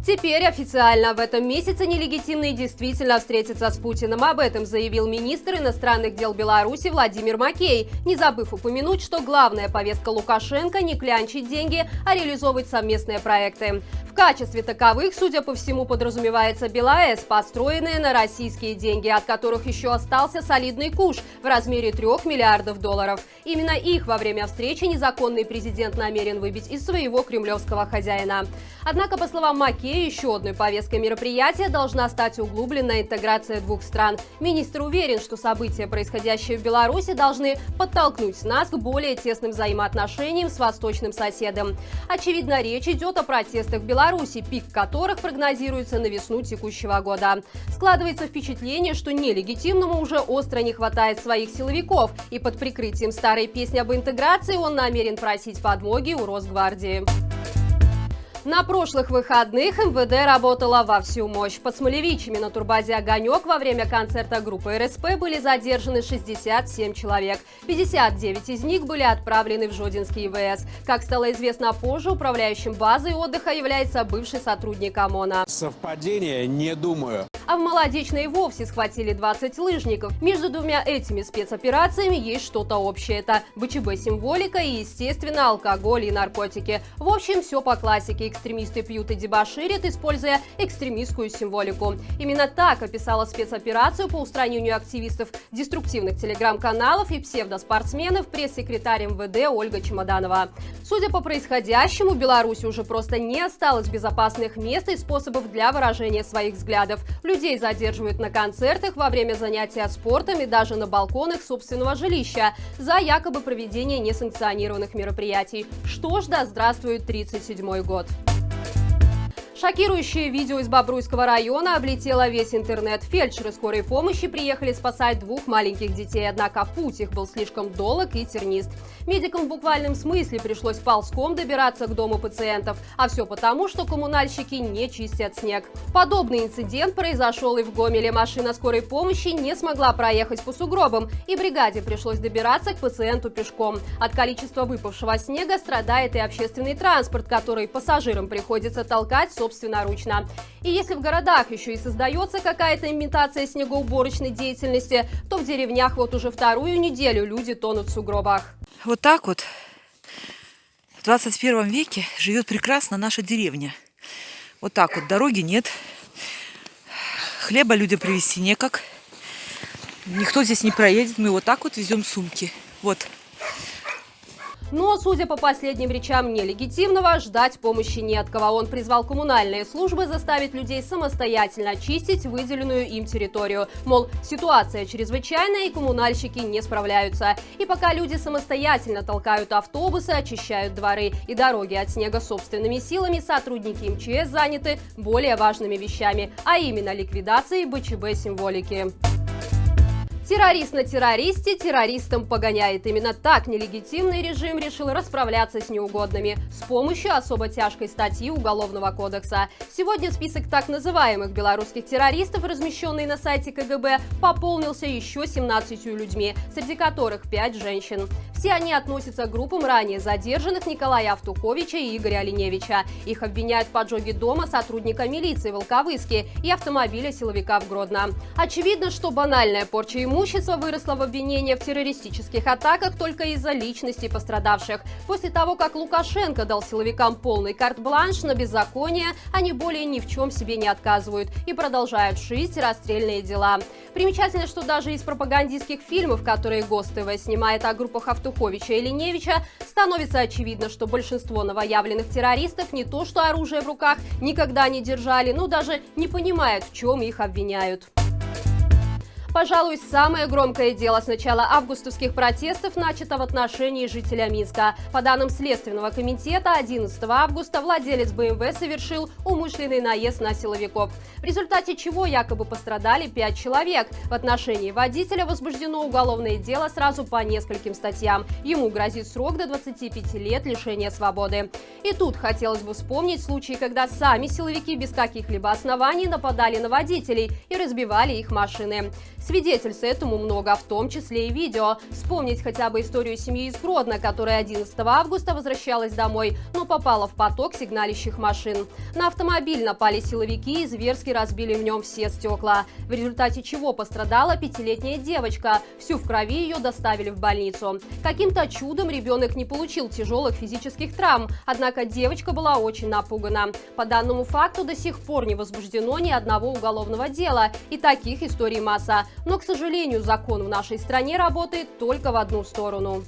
Теперь официально в этом месяце нелегитимные действительно встретятся с Путиным. Об этом заявил министр иностранных дел Беларуси Владимир Макей, не забыв упомянуть, что главная повестка Лукашенко – не клянчить деньги, а реализовывать совместные проекты. В качестве таковых, судя по всему, подразумевается БелАЭС, построенная на российские деньги, от которых еще остался солидный куш в размере $3 миллиардов. Именно их во время встречи незаконный президент намерен выбить из своего кремлевского хозяина. Однако, по словам Макея, еще одной повесткой мероприятия должна стать углубленная интеграция двух стран. Министр уверен, что события, происходящие в Беларуси, должны подтолкнуть нас к более тесным взаимоотношениям с восточным соседом. Очевидно, речь идет о протестах в Беларуси, пик которых прогнозируется на весну текущего года. Складывается впечатление, что нелегитимному уже остро не хватает своих силовиков, и под прикрытием старой песни об интеграции он намерен просить подмоги у Росгвардии. На прошлых выходных МВД работала во всю мощь. Под Смолевичами на турбазе «Огонек» во время концерта группы РСП были задержаны 67 человек. 59 из них были отправлены в Жодинский ИВС. Как стало известно позже, управляющим базой отдыха является бывший сотрудник ОМОНа. Совпадение? Не думаю. А в Молодечной вовсе схватили 20 лыжников. Между двумя этими спецоперациями есть что-то общее. Это БЧБ-символика и, естественно, алкоголь и наркотики. В общем, все по классике. Экстремисты пьют и дебоширят, используя экстремистскую символику. Именно так описала спецоперацию по устранению активистов деструктивных телеграм-каналов и псевдоспортсменов пресс-секретарь МВД Ольга Чемоданова. Судя по происходящему, в Беларуси уже просто не осталось безопасных мест и способов для выражения своих взглядов. Людей задерживают на концертах, во время занятия спортом и даже на балконах собственного жилища за якобы проведение несанкционированных мероприятий. Что ж, да здравствует 37-й год. Шокирующее видео из Бобруйского района облетело весь интернет. Фельдшеры скорой помощи приехали спасать двух маленьких детей, однако путь их был слишком долг и тернист. Медикам в буквальном смысле пришлось ползком добираться к дому пациентов, а все потому, что коммунальщики не чистят снег. Подобный инцидент произошел и в Гомеле. Машина скорой помощи не смогла проехать по сугробам, и бригаде пришлось добираться к пациенту пешком. От количества выпавшего снега страдает и общественный транспорт, который пассажирам приходится толкать собственноручно. И если в городах еще и создается какая-то имитация снегоуборочной деятельности, то в деревнях вот уже вторую неделю люди тонут в сугробах. Вот так вот в 21 веке живет прекрасно наша деревня. Вот так вот, дороги нет, хлеба людям привезти некак, никто здесь не проедет, мы вот так вот везем сумки. Вот. Но, судя по последним речам нелегитимного, ждать помощи не от кого. Он призвал коммунальные службы заставить людей самостоятельно чистить выделенную им территорию. Мол, ситуация чрезвычайная, и коммунальщики не справляются. И пока люди самостоятельно толкают автобусы, очищают дворы и дороги от снега собственными силами, сотрудники МЧС заняты более важными вещами, а именно ликвидацией БЧБ-символики. Террорист на террористе террористом погоняет. Именно так нелегитимный режим решил расправляться с неугодными с помощью особо тяжкой статьи Уголовного кодекса. Сегодня список так называемых белорусских террористов, размещенный на сайте КГБ, пополнился еще 17 людьми, среди которых 5 женщин. Все они относятся к группам ранее задержанных Николая Автуховича и Игоря Оленевича. Их обвиняют в поджоге дома сотрудника милиции в Волковыске и автомобиля силовика в Гродно. Очевидно, что банальная порча имущества выросла в обвинение в террористических атаках только из-за личностей пострадавших. После того, как Лукашенко дал силовикам полный карт-бланш на беззаконие, они более ни в чем себе не отказывают и продолжают шить расстрельные дела. Примечательно, что даже из пропагандистских фильмов, которые ГосТВ снимает о группах Автуховича и Оленевича, становится очевидно, что большинство новоявленных террористов не то что оружие в руках никогда не держали, но даже не понимают, в чем их обвиняют. Пожалуй, самое громкое дело с начала августовских протестов начато в отношении жителя Минска. По данным Следственного комитета, 11 августа владелец БМВ совершил умышленный наезд на силовиков, в результате чего якобы пострадали 5 человек. В отношении водителя возбуждено уголовное дело сразу по нескольким статьям. Ему грозит срок до 25 лет лишения свободы. И тут хотелось бы вспомнить случаи, когда сами силовики без каких-либо оснований нападали на водителей и разбивали их машины. Свидетельств этому много, в том числе и видео. Вспомнить хотя бы историю семьи из Гродно, которая 11 августа возвращалась домой, но попала в поток сигналящих машин. На автомобиль напали силовики и зверски разбили в нем все стекла, в результате чего пострадала 5-летняя девочка. Всю в крови ее доставили в больницу. Каким-то чудом ребенок не получил тяжелых физических травм, однако девочка была очень напугана. По данному факту до сих пор не возбуждено ни одного уголовного дела, и таких историй масса. Но, к сожалению, закон в нашей стране работает только в одну сторону.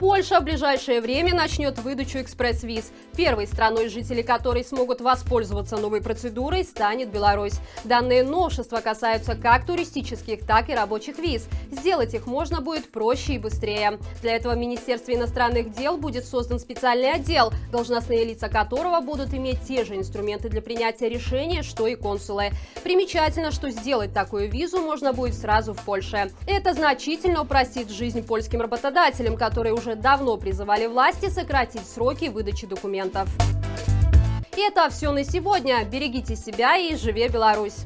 Польша в ближайшее время начнет выдачу экспресс-виз. Первой страной, жители которой смогут воспользоваться новой процедурой, станет Беларусь. Данные новшества касаются как туристических, так и рабочих виз. Сделать их можно будет проще и быстрее. Для этого в Министерстве иностранных дел будет создан специальный отдел, должностные лица которого будут иметь те же инструменты для принятия решения, что и консулы. Примечательно, что сделать такую визу можно будет сразу в Польше. Это значительно упростит жизнь польским работодателям, которые уже давно призывали власти сократить сроки выдачи документов. И это все на сегодня. Берегите себя и живи Беларусь!